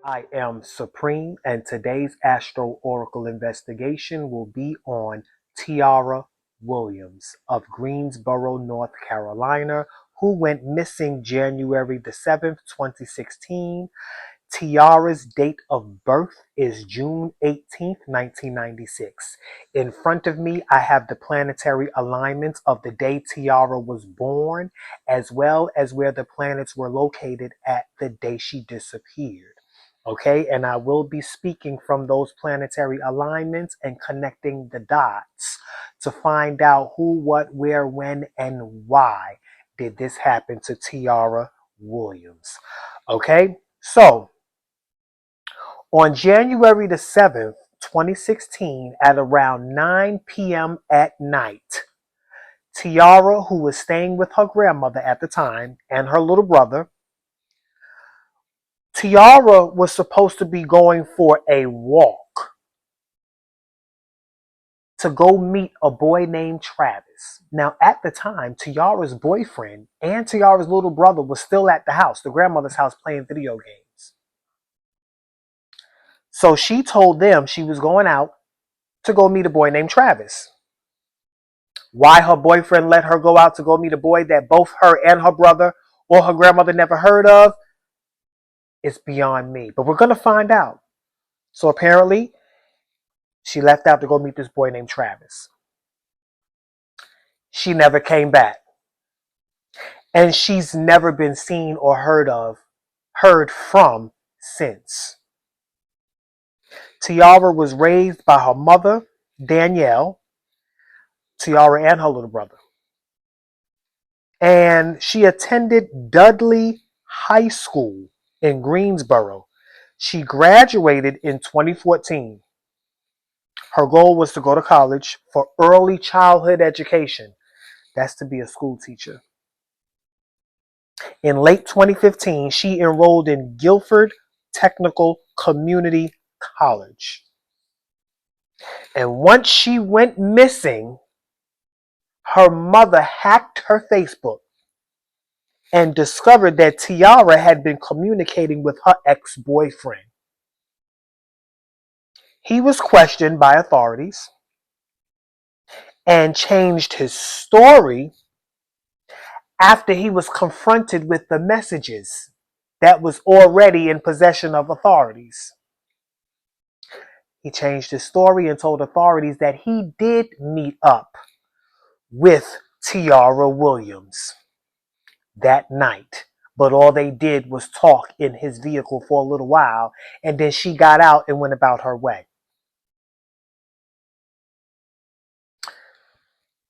I am Supreme, and today's Astro Oracle investigation will be on Tyara Williams of Greensboro, North Carolina, who went missing January the 7th, 2016. Tyara's date of birth is June 18th, 1996. In front of me, I have the planetary alignments of the day Tyara was born, as well as where the planets were located at the day she disappeared. Okay, and I will be speaking from those planetary alignments and connecting the dots to find out who, what, where, when, and why did this happen to Tyara Williams. Okay, so on January the 7th, 2016, at around 9 p.m. at night, Tyara, who was staying with her grandmother at the time and her little brother, Tyara was supposed to be going for a walk to go meet a boy named Travis. Now, at the time, Tyara's boyfriend and Tyara's little brother was still at the house, the grandmother's house, playing video games. So she told them she was going out to go meet a boy named Travis. Why her boyfriend let her go out to go meet a boy that both her and her brother or her grandmother never heard of is beyond me. But we're going to find out. So apparently, she left out to go meet this boy named Travis. She never came back. And she's never been seen or heard from since. Tyara was raised by her mother, Danielle, Tyara and her little brother. And she attended Dudley High School in Greensboro. She graduated in 2014. Her goal was to go to college for early childhood education. That's to be a school teacher. In late 2015, she enrolled in Guilford Technical Community College. And once she went missing, her mother hacked her Facebook and discovered that Tyara had been communicating with her ex-boyfriend. He was questioned by authorities and changed his story after he was confronted with the messages that was already in possession of authorities. He changed his story and told authorities that he did meet up with Tyara Williams that night. But all they did was talk in his vehicle for a little while, and then she got out and went about her way.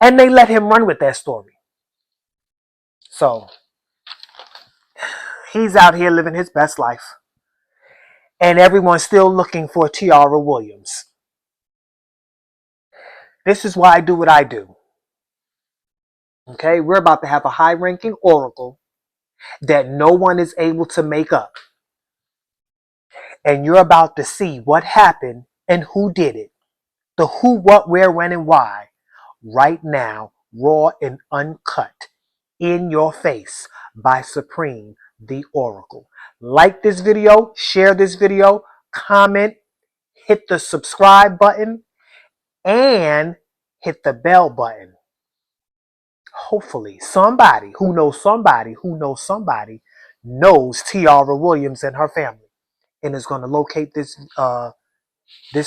And they let him run with that story. So he's out here living his best life. And everyone's still looking for Tyara Williams. This is why I do what I do. Okay, we're about to have a high-ranking oracle that no one is able to make up. And you're about to see what happened and who did it. The who, what, where, when, and why. Right now, raw and uncut, in your face, by Supreme, the Oracle. Like this video, share this video, comment, hit the subscribe button, and hit the bell button. Hopefully, somebody who knows somebody who knows somebody knows Tyara Williams and her family and is going to locate this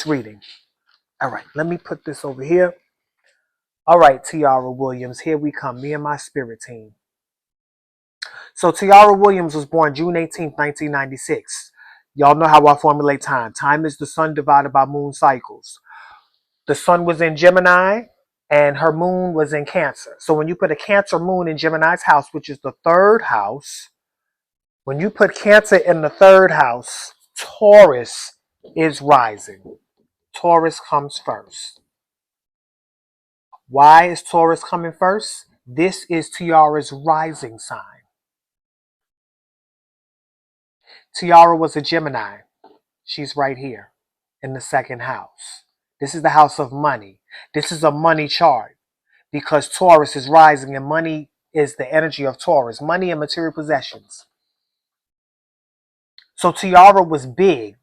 reading. All right, let me put this over here. All right, Tyara Williams, here we come, me and my spirit team. So Tyara Williams was born June 18th, 1996. Y'all know how I formulate time. Time is the sun divided by moon cycles. The sun was in Gemini and her moon was in Cancer. So when you put a Cancer moon in Gemini's house, which is the third house, when you put Cancer in the third house, Taurus is rising. Taurus comes first. Why is Taurus coming first? This is Tyara's rising sign. Tyara was a Gemini. She's right here in the second house. This is the house of money. This is a money chart because Taurus is rising and money is the energy of Taurus. Money and material possessions. So Tyara was big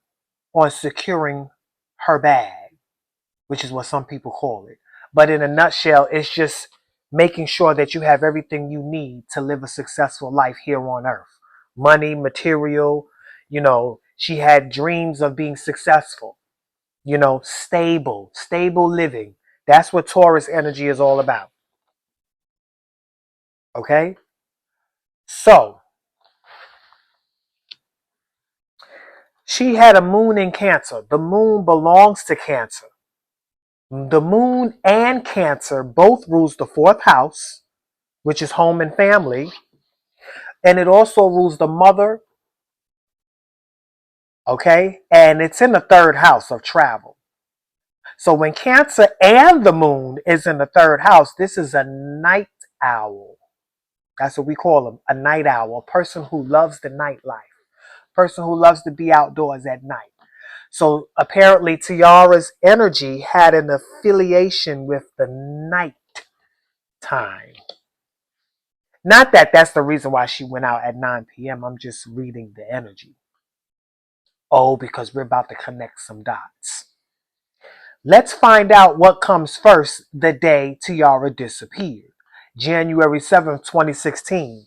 on securing her bag, which is what some people call it. But in a nutshell, it's just making sure that you have everything you need to live a successful life here on earth. Money, material, she had dreams of being successful, stable living. That's what Taurus energy is all about. Okay? So, she had a moon in Cancer. The moon belongs to Cancer. The moon and Cancer both rules the fourth house, which is home and family. And it also rules the mother, okay? And it's in the third house of travel. So when Cancer and the moon is in the third house, this is a night owl. That's what we call them, a night owl, a person who loves the nightlife, person who loves to be outdoors at night. So apparently Tyara's energy had an affiliation with the night time. Not that that's the reason why she went out at 9 p.m. I'm just reading the energy. Oh, because we're about to connect some dots. Let's find out what comes first the day Tyara disappeared. January 7th, 2016.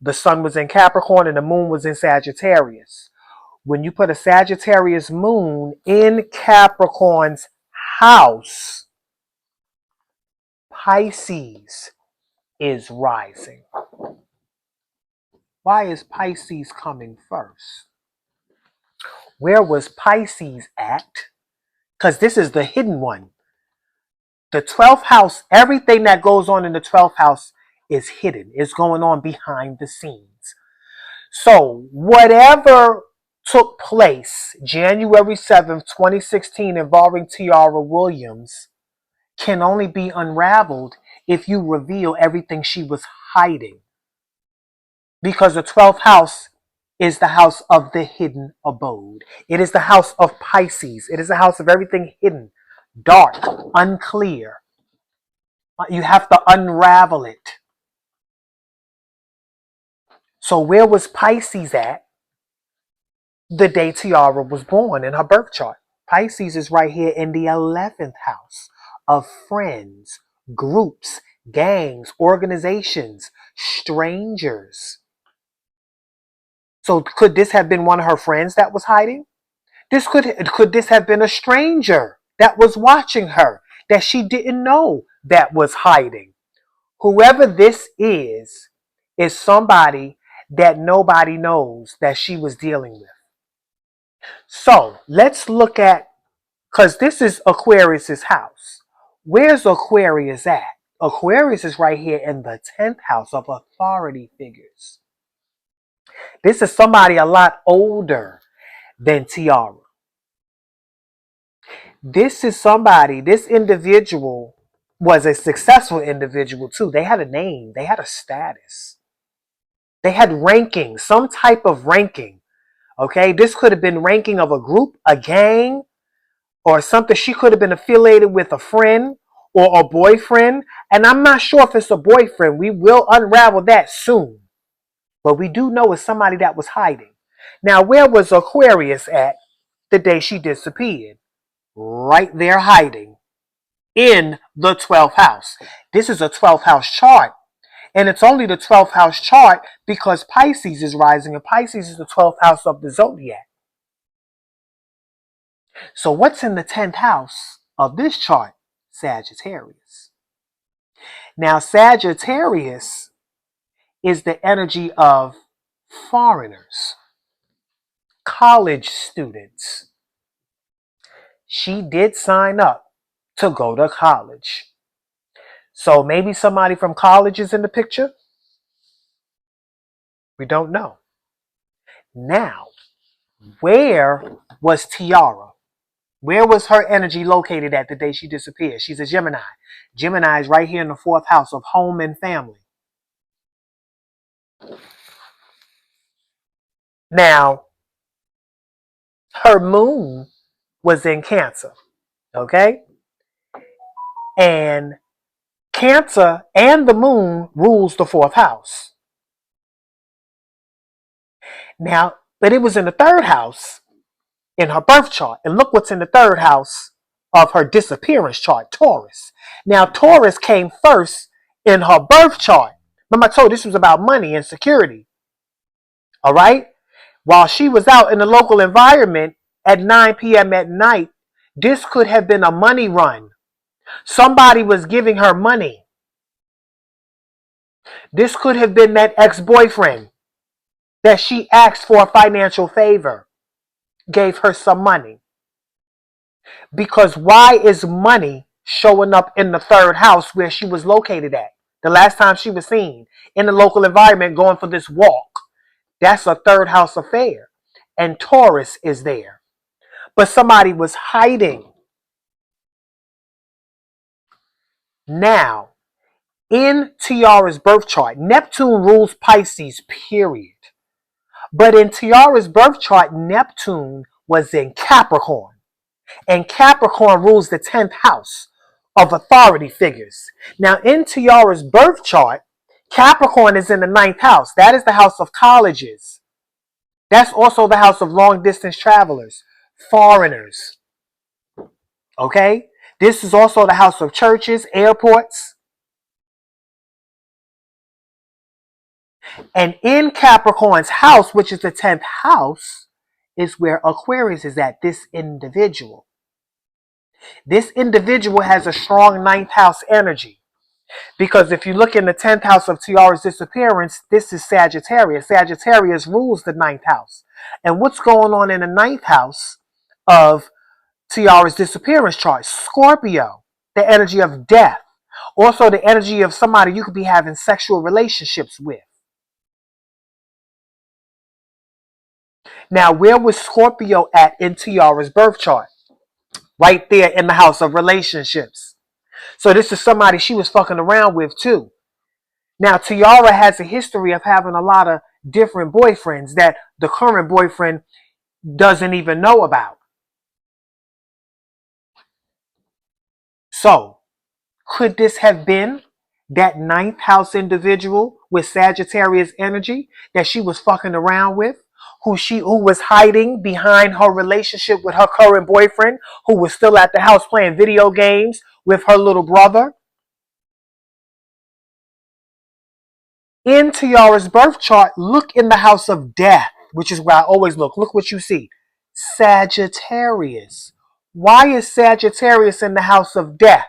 The sun was in Capricorn and the moon was in Sagittarius. When you put a Sagittarius moon in Capricorn's house, Pisces is rising. Why is Pisces coming first? Where was Pisces at? Because this is the hidden one. The 12th house, everything that goes on in the 12th house is hidden. It's going on behind the scenes. So whatever took place January 7th, 2016 involving Tyara Williams can only be unraveled if you reveal everything she was hiding. Because the 12th house is the house of the hidden abode. It is the house of Pisces. It is the house of everything hidden, dark, unclear. You have to unravel it. So where was Pisces at the day Tyara was born in her birth chart? Pisces is right here in the 11th house of friends, groups, gangs, organizations, strangers. So could this have been one of her friends that was hiding? Could this have been a stranger that was watching her that she didn't know that was hiding? Whoever this is somebody that nobody knows that she was dealing with. So let's look at, because this is Aquarius's house. Where's Aquarius at? Aquarius is right here in the 10th house of authority figures. This is somebody a lot older than Tyara. This individual was a successful individual too. They had a name, they had a status. They had ranking, some type of ranking. Okay, this could have been ranking of a group, a gang, or something. She could have been affiliated with a friend or a boyfriend. And I'm not sure if it's a boyfriend. We will unravel that soon. But we do know it's somebody that was hiding. Now, where was Aquarius at the day she disappeared? Right there hiding in the 12th house. This is a 12th house chart. And it's only the 12th house chart because Pisces is rising, and Pisces is the 12th house of the zodiac. So what's in the 10th house of this chart? Sagittarius. Now, Sagittarius is the energy of foreigners, college students. She did sign up to go to college. So maybe somebody from college is in the picture. We don't know. Now, where was Tyara? Where was her energy located at the day she disappeared? She's a Gemini. Gemini is right here in the 4th house of home and family. Now, her moon was in Cancer. Okay? And Cancer and the moon rules the 4th house. Now, But it was in the third house in her birth chart. And look what's in the third house of her disappearance chart, Taurus. Now, Taurus came first in her birth chart. Remember, I told you this was about money and security. All right? While she was out in the local environment at 9 p.m. at night, this could have been a money run. Somebody was giving her money. This could have been that ex-boyfriend that she asked for a financial favor, gave her some money. Because why is money showing up in the third house where she was located at? The last time she was seen in the local environment going for this walk. That's a third house affair. And Taurus is there. But somebody was hiding. Now, in Tyara's birth chart, Neptune rules Pisces, period. But in Tyara's birth chart, Neptune was in Capricorn. And Capricorn rules the 10th house of authority figures. Now, in Tyara's birth chart, Capricorn is in the 9th house. That is the house of colleges. That's also the house of long distance travelers, foreigners. Okay? This is also the house of churches, airports. And in Capricorn's house, which is the 10th house, is where Aquarius is at, this individual. This individual has a strong 9th house energy. Because if you look in the 10th house of Tyara's disappearance, this is Sagittarius. Sagittarius rules the 9th house. And what's going on in the 9th house of Tyara's disappearance chart? Scorpio, the energy of death. Also the energy of somebody you could be having sexual relationships with. Now, where was Scorpio at in Tyara's birth chart? Right there in the house of relationships. So this is somebody she was fucking around with too. Now, Tyara has a history of having a lot of different boyfriends that the current boyfriend doesn't even know about. So, could this have been that 9th house individual with Sagittarius energy that she was fucking around with? Who was hiding behind her relationship with her current boyfriend, who was still at the house playing video games with her little brother? In Tyara's birth chart, look in the house of death, which is where I always look. Look what you see. Sagittarius. Why is Sagittarius in the house of death?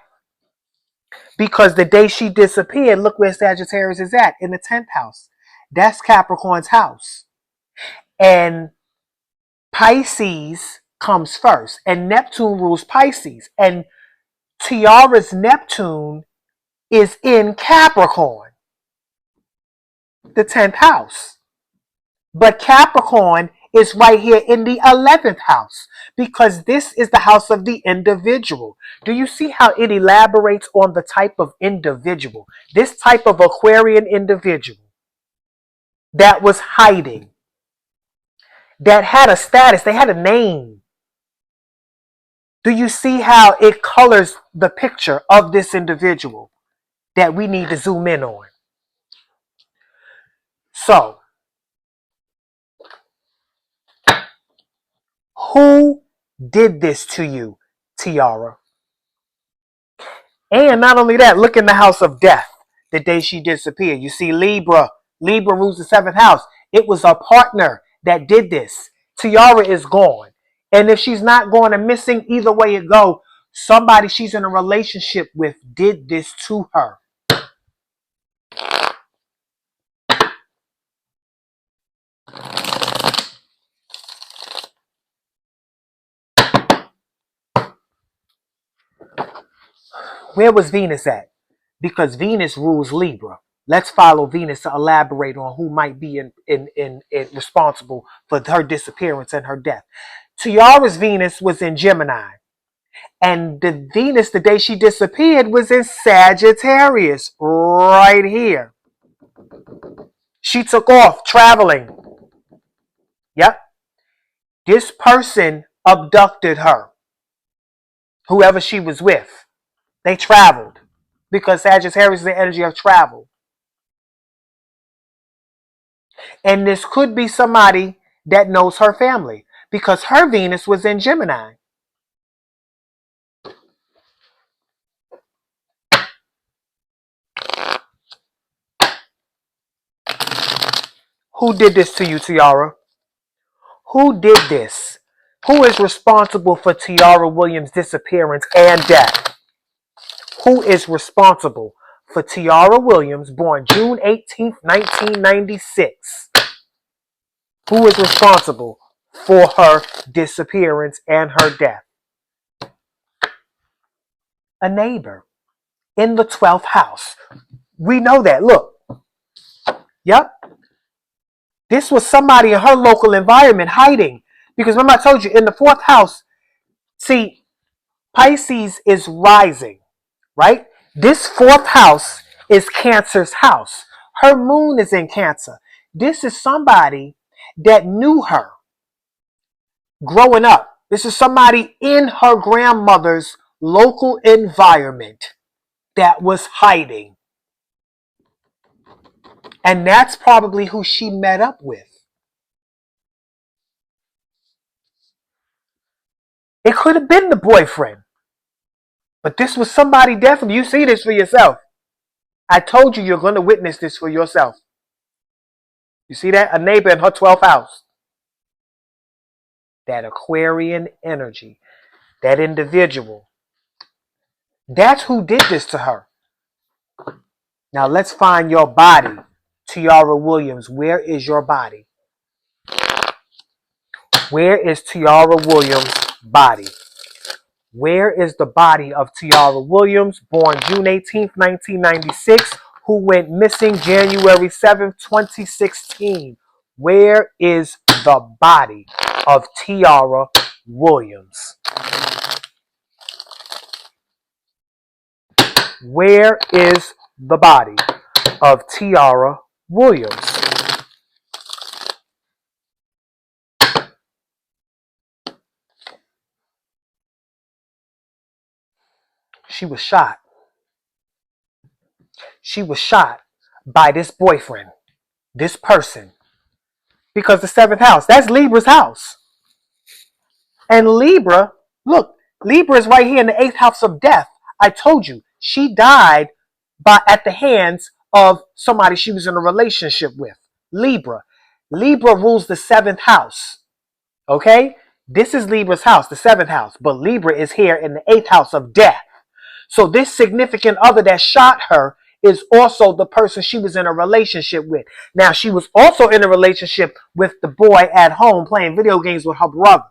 Because the day she disappeared, look where Sagittarius is at, in the 10th house. That's Capricorn's house. And Pisces comes first. And Neptune rules Pisces. And Tyara's Neptune is in Capricorn, the 10th house. But Capricorn is right here in the 11th house because this is the house of the individual. Do you see how it elaborates on the type of individual? This type of Aquarian individual that was hiding, that had a status, they had a name. Do you see how it colors the picture of this individual that we need to zoom in on? So, who did this to you, Tyara? And not only that, look in the house of death the day she disappeared. You see Libra. Libra rules the 7th house. It was a partner that did this. Tyara is gone. And if she's not going and missing, either way it go, somebody she's in a relationship with did this to her. Where was Venus at? Because Venus rules Libra. Let's follow Venus to elaborate on who might be in responsible for her disappearance and her death. Tyara's Venus was in Gemini. And the Venus, the day she disappeared, was in Sagittarius, right here. She took off traveling. Yep. This person abducted her, whoever she was with. They traveled because Sagittarius is the energy of travel. And this could be somebody that knows her family because her Venus was in Gemini. Who did this to you, Tyara? Who did this? Who is responsible for Tyara Williams' disappearance and death? Who is responsible for Tyara Williams, born June 18th, 1996? Who is responsible for her disappearance and her death? A neighbor in the 12th house. We know that. Look. Yep. This was somebody in her local environment hiding. Because remember I told you, in the 4th house, see, Pisces is rising, right? This 4th house is Cancer's house. Her moon is in Cancer. This is somebody that knew her growing up. This is somebody in her grandmother's local environment that was hiding. And that's probably who she met up with. It could have been the boyfriend. But this was somebody definitely. You see this for yourself. I told you you're going to witness this for yourself. You see that? A neighbor in her 12th house. That Aquarian energy. That individual. That's who did this to her. Now let's find your body. Tyara Williams, where is your body? Where is Tyara Williams' body? Where is the body of Tyara Williams, born June 18th, 1996, who went missing January 7th, 2016? Where is the body of Tyara Williams? Where is the body of Tyara Williams? She was shot. She was shot by this boyfriend, this person, because the 7th house, that's Libra's house. And Libra, look, Libra is right here in the 8th house of death. I told you, she died at the hands of somebody she was in a relationship with. Libra. Libra rules the 7th house. Okay? This is Libra's house, the 7th house. But Libra is here in the 8th house of death. So this significant other that shot her is also the person she was in a relationship with. Now, she was also in a relationship with the boy at home playing video games with her brother.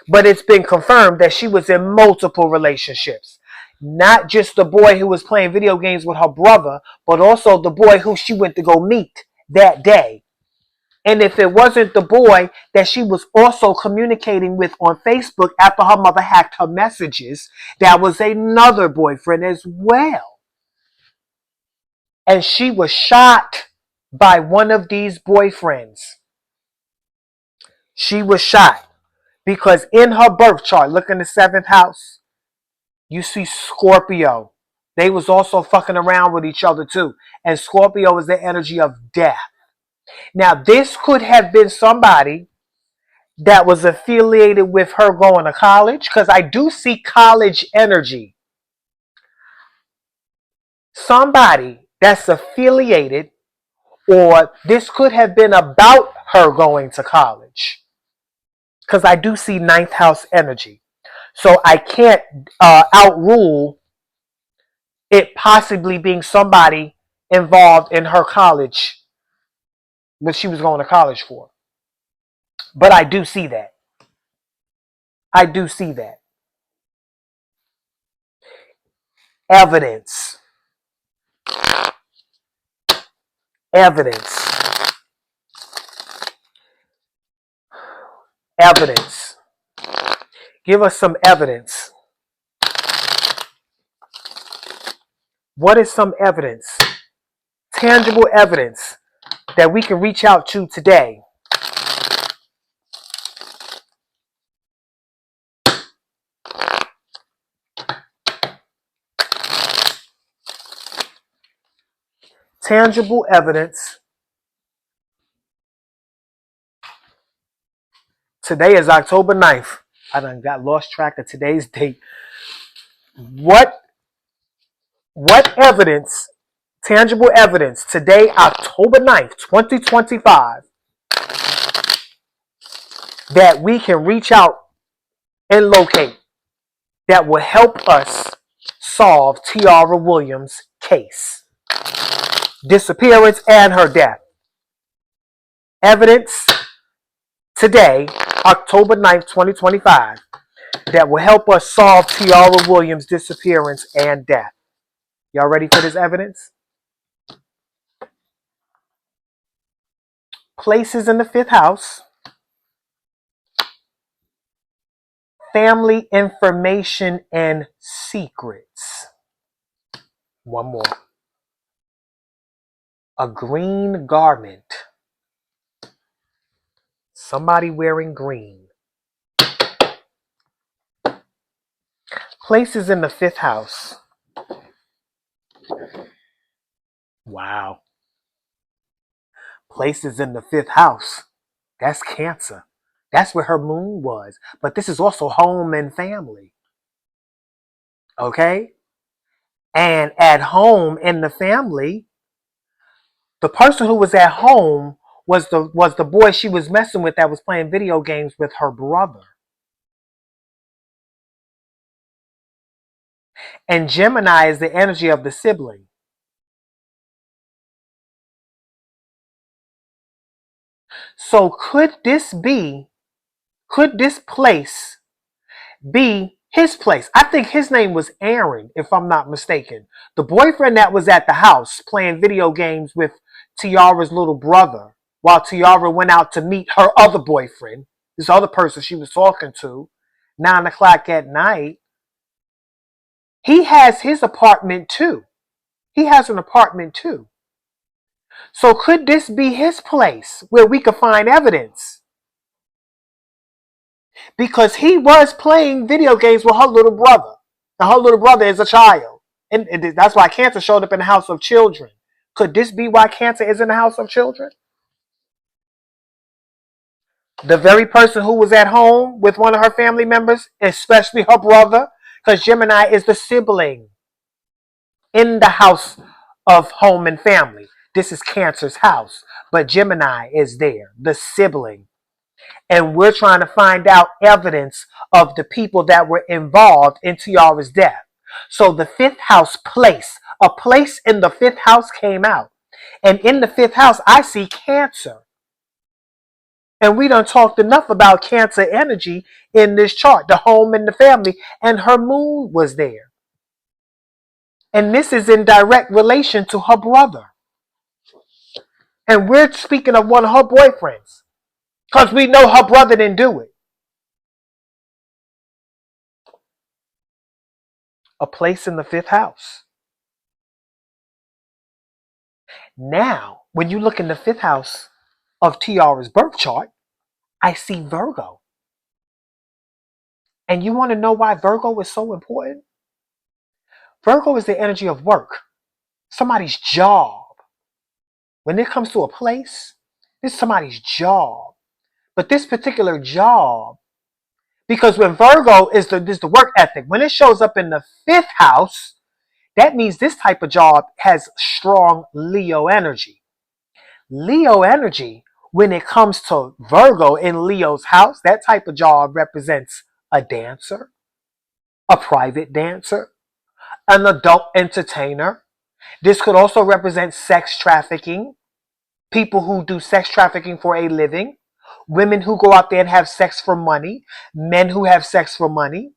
But it's been confirmed that she was in multiple relationships. Not just the boy who was playing video games with her brother, but also the boy who she went to go meet that day. And if it wasn't the boy that she was also communicating with on Facebook after her mother hacked her messages, that was another boyfriend as well. And she was shot by one of these boyfriends. She was shot because in her birth chart, look in the 7th house, you see Scorpio. They was also fucking around with each other too. And Scorpio is the energy of death. Now, this could have been somebody that was affiliated with her going to college, because I do see college energy. Somebody that's affiliated, or this could have been about her going to college, because I do see 9th house energy. So I can't outrule it possibly being somebody involved in her college, what she was going to college for. But I do see that. I do see that. Evidence. Evidence. Evidence. Give us some evidence. What is some evidence? Tangible evidence that we can reach out to today. Tangible evidence Today is October 9th. I done got lost track of today's date. What evidence, tangible evidence, today, October 9th, 2025, that we can reach out and locate that will help us solve Tyara Williams' case, disappearance, and her death? Evidence today, October 9th, 2025, that will help us solve Tyara Williams' disappearance and death. Y'all ready for this evidence? Places in the fifth house, family information and secrets. One more. A green garment. Somebody wearing green. Places in the fifth house. Wow. Places in the fifth house. That's Cancer. That's where her moon was. But this is also home and family. Okay? And at home in the family, the person who was at home was the boy she was messing with that was playing video games with her brother. And Gemini is the energy of the sibling. So could this place be his place? I think his name was Aaron, if I'm not mistaken. The boyfriend that was at the house playing video games with Tiara's little brother while Tyara went out to meet her other boyfriend, this other person she was talking to, 9 o'clock at night. He has his apartment too. He has an apartment too. So could this be his place where we could find evidence? Because he was playing video games with her little brother. And her little brother is a child. And that's why Cancer showed up in the house of children. Could this be why Cancer is in the house of children? The very person who was at home with one of her family members, especially her brother, because Gemini is the sibling in the house of home and family. This is Cancer's house, but Gemini is there, the sibling. And we're trying to find out evidence of the people that were involved in Tiara's death. So the fifth house place, a place in the fifth house came out. And in the fifth house, I see Cancer. And we done talked enough about Cancer energy in this chart, the home and the family, and her moon was there. And this is in direct relation to her brother. And we're speaking of one of her boyfriends. Because we know her brother didn't do it. A place in the fifth house. Now, when you look in the fifth house of Tiara's birth chart, I see Virgo. And you want to know why Virgo is so important? Virgo is the energy of work, somebody's job. When it comes to a place, this is somebody's job. But this particular job, because when Virgo is the work ethic, when it shows up in the fifth house, that means this type of job has strong Leo energy. Leo energy, when it comes to Virgo in Leo's house, that type of job represents a dancer, a private dancer, an adult entertainer. This could also represent sex trafficking, people who do sex trafficking for a living, women who go out there and have sex for money, men who have sex for money.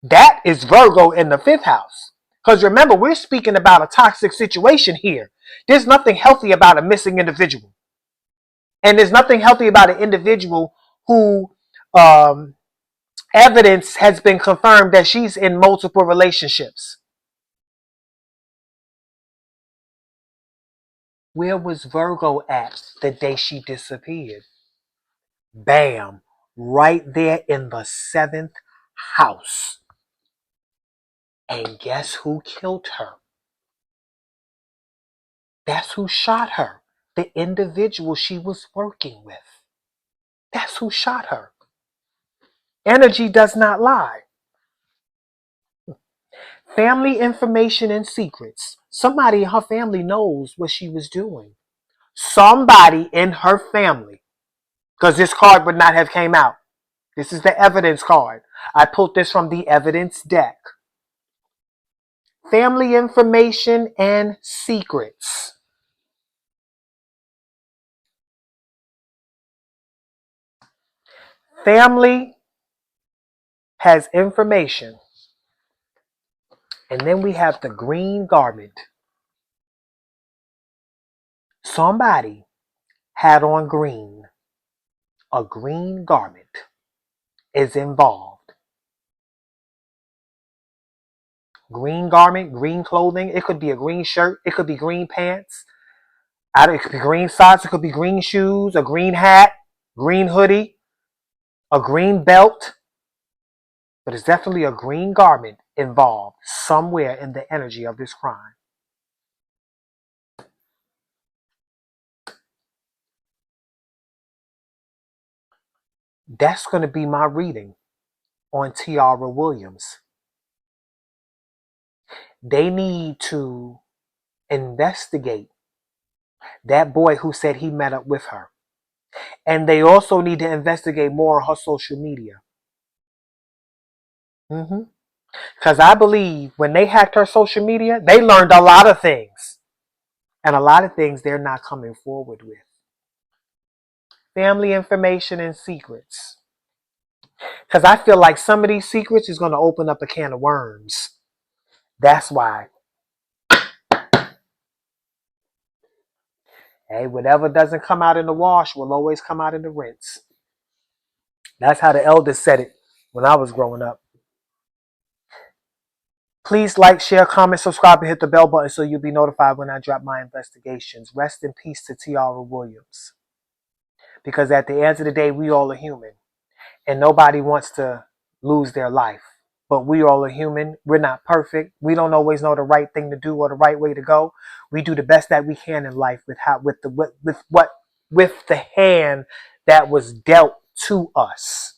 That is Virgo in the fifth house. Because remember, we're speaking about a toxic situation here. There's nothing healthy about a missing individual. And there's nothing healthy about an individual who evidence has been confirmed that she's in multiple relationships. Where was Virgo at the day she disappeared? Bam, right there in the seventh house. And guess who killed her? That's who shot her. The individual she was working with. That's who shot her. Energy does not lie. Family information and secrets. Somebody in her family knows what she was doing. Somebody in her family, because this card would not have came out. This is the evidence card. I pulled this from the evidence deck. Family information and secrets. Family has information. And then we have the green garment. Somebody had on green. A green garment is involved. Green garment, green clothing. It could be a green shirt. It could be green pants. It could be green socks. It could be green shoes, a green hat, green hoodie, a green belt. But it's definitely a green garment involved somewhere in the energy of this crime. That's going to be my reading on Tyara Williams. They need to investigate that boy who said he met up with her. And they also need to investigate more on her social media. Because I believe when they hacked her social media, they learned a lot of things. And a lot of things they're not coming forward with. Family information and secrets. Because I feel like some of these secrets is going to open up a can of worms. That's why. Hey, whatever doesn't come out in the wash will always come out in the rinse. That's how the elders said it when I was growing up. Please like, share, comment, subscribe, and hit the bell button so you'll be notified when I drop my investigations. Rest in peace to Tyara Williams. Because at the end of the day, we all are human. And nobody wants to lose their life. But we all are human. We're not perfect. We don't always know the right thing to do or the right way to go. We do the best that we can in life with the hand that was dealt to us.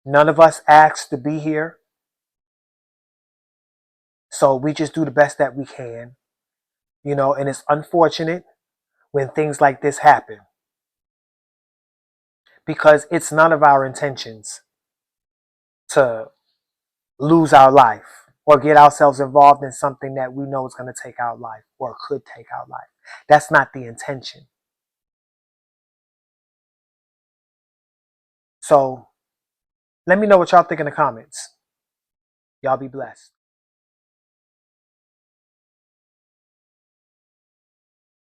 None of us asked to be here. So we just do the best that we can. And it's unfortunate when things like this happen. Because it's none of our intentions to lose our life or get ourselves involved in something that we know is going to take our life or could take our life. That's not the intention. So let me know what y'all think in the comments. Y'all be blessed.